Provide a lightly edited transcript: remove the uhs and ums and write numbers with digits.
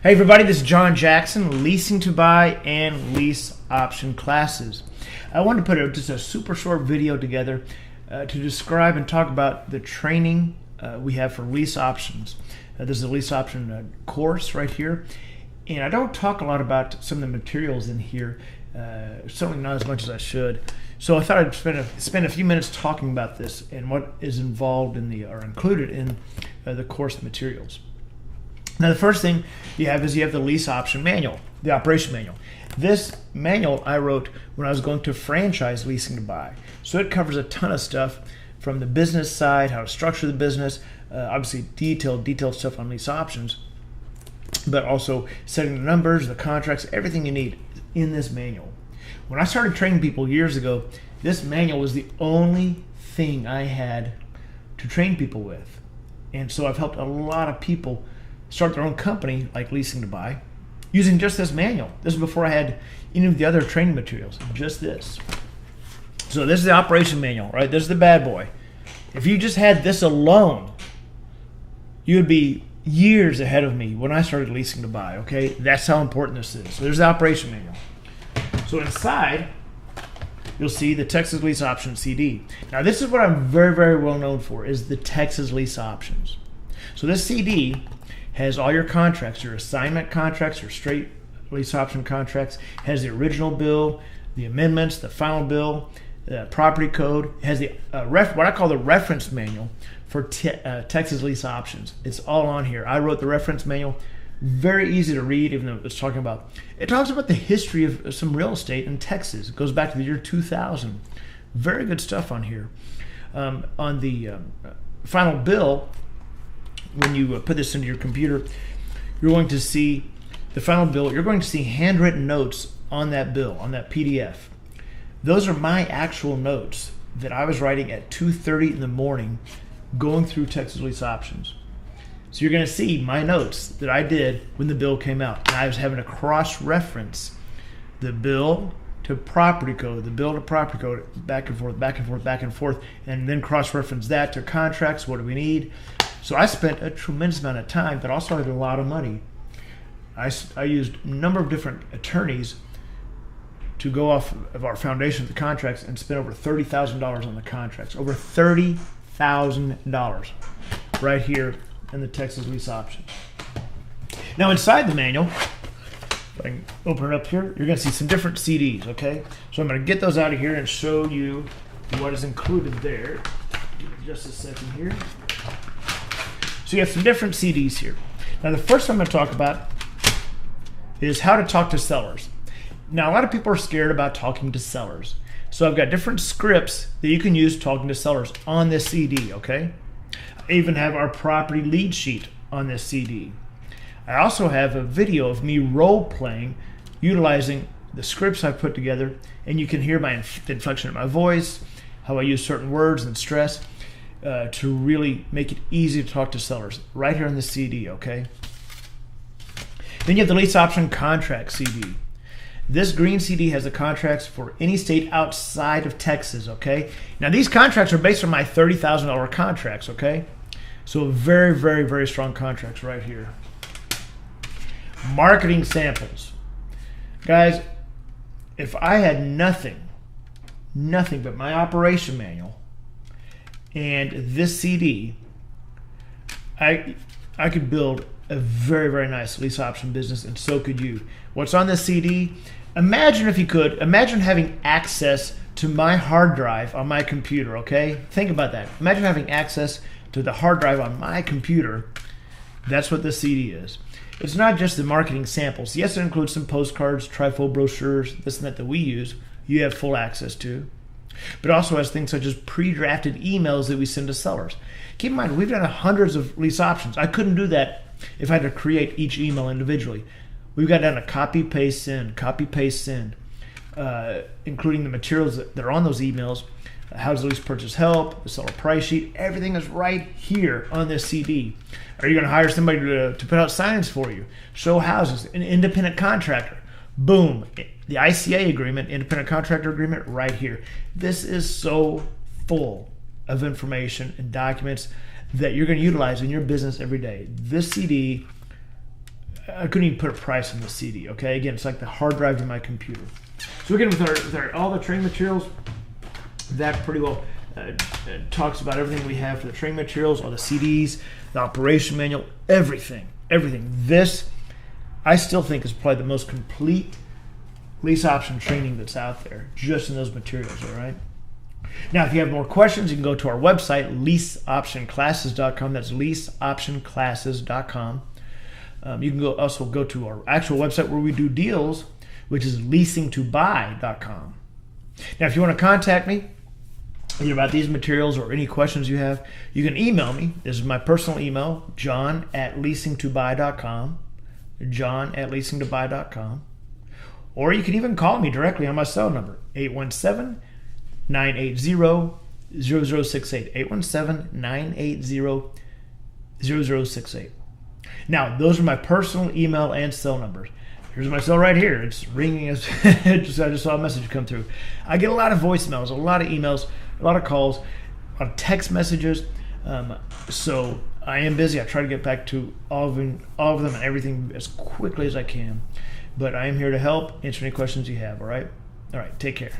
Hey everybody, this is John Jackson, Leasing to Buy and Lease Option Classes. I wanted to put just a super short video together to describe and talk about the training we have for lease options. This is a lease option course right here, and I don't talk a lot about some of the materials in here, certainly not as much as I should. So I thought I'd spend a few minutes talking about this and what is involved in or included in the course materials. Now, the first thing you have the lease option manual, the operation manual. This manual I wrote when I was going to franchise Leasing to Buy. So it covers a ton of stuff from the business side, how to structure the business, obviously detailed stuff on lease options, but also setting the numbers, the contracts, everything you need in this manual. When I started training people years ago, this manual was the only thing I had to train people with. And so I've helped a lot of people start their own company like Leasing to Buy using just this manual. This is before I had any of the other training materials, just this. So this is the operation manual, right? This is the bad boy. If you just had this alone, you would be years ahead of me when I started Leasing to Buy, okay? That's how important this is. So there's the operation manual. So inside, you'll see the Texas Lease Option CD. Now this is what I'm very, very well known for, is the Texas Lease Options. So this CD has all your contracts, your assignment contracts, your straight lease option contracts, has the original bill, the amendments, the final bill, the property code. It has the what I call the reference manual for Texas lease options. It's all on here. I wrote the reference manual. Very easy to read, even though it talks about the history of some real estate in Texas. It goes back to the year 2000. Very good stuff on here. On the final bill, when you put this into your computer, you're going to see the final bill. You're going to see handwritten notes on that bill, on that PDF. Those are my actual notes that I was writing at 2:30 in the morning going through Texas Lease Options. So you're going to see my notes that I did when the bill came out. And I was having to cross-reference the bill to property code, the bill to property code, back and forth, and then cross-reference that to contracts. What do we need? So I spent a tremendous amount of time, but also had a lot of money. I used a number of different attorneys to go off of our foundation of the contracts and spent over $30,000 on the contracts. Over $30,000 right here in the Texas Lease Option. Now inside the manual, if I can open it up here, you're going to see some different CDs, okay? So I'm going to get those out of here and show you what is included there. Give me just a second here. So you have some different CDs here. Now the first one I'm going to talk about is how to talk to sellers. Now a lot of people are scared about talking to sellers. So I've got different scripts that you can use talking to sellers on this CD, okay? I even have our property lead sheet on this CD. I also have a video of me role-playing, utilizing the scripts I've put together, and you can hear the inflection of my voice, how I use certain words and stress, to really make it easy to talk to sellers right here on the CD, okay? Then you have the Lease Option Contract CD. This green CD has the contracts for any state outside of Texas, okay? Now these contracts are based on my $30,000 contracts, okay? So very, very, very strong contracts right here. Marketing samples. Guys, if I had nothing but my operation manual and this CD, I could build a very, very nice lease option business, and so could you. What's on this CD? Imagine, if you could, imagine having access to my hard drive on my computer, okay? Think about that. Imagine having access to the hard drive on my computer. That's what this CD is. It's not just the marketing samples. Yes, it includes some postcards, trifold brochures, this and that we use. You have full access to. But also has things such as pre-drafted emails that we send to sellers. Keep in mind, we've done hundreds of lease options. I couldn't do that if I had to create each email individually. We've got down to copy, paste, send, including the materials that are on those emails. How does the lease purchase help? The seller price sheet. Everything is right here on this CD. Are you going to hire somebody to put out signs for you? Show houses. An independent contractor. Boom. The ICA agreement, independent contractor agreement, right here. This is so full of information and documents that you're going to utilize in your business every day. This CD I couldn't even put a price on the CD. Okay, again, it's like the hard drive to my computer. So again, with all the training materials, that pretty well talks about everything we have for the training materials, all the CDs, the operation manual, everything. This, I still think, is probably the most complete lease option training that's out there, just in those materials, all right? Now, if you have more questions, you can go to our website, leaseoptionclasses.com. That's leaseoptionclasses.com. You can also go to our actual website where we do deals, which is leasingtobuy.com. Now, if you want to contact me either about these materials or any questions you have, you can email me. This is my personal email, john@leasingtobuy.com, john@leasingtobuy.com. Or you can even call me directly on my cell number, 817-980-0068, 817-980-0068. Now, those are my personal email and cell numbers. Here's my cell right here. It's ringing as I just saw a message come through. I get a lot of voicemails, a lot of emails, a lot of calls, a lot of text messages. So I am busy. I try to get back to all of them and everything as quickly as I can. But I am here to help, answer any questions you have, all right? All right, take care.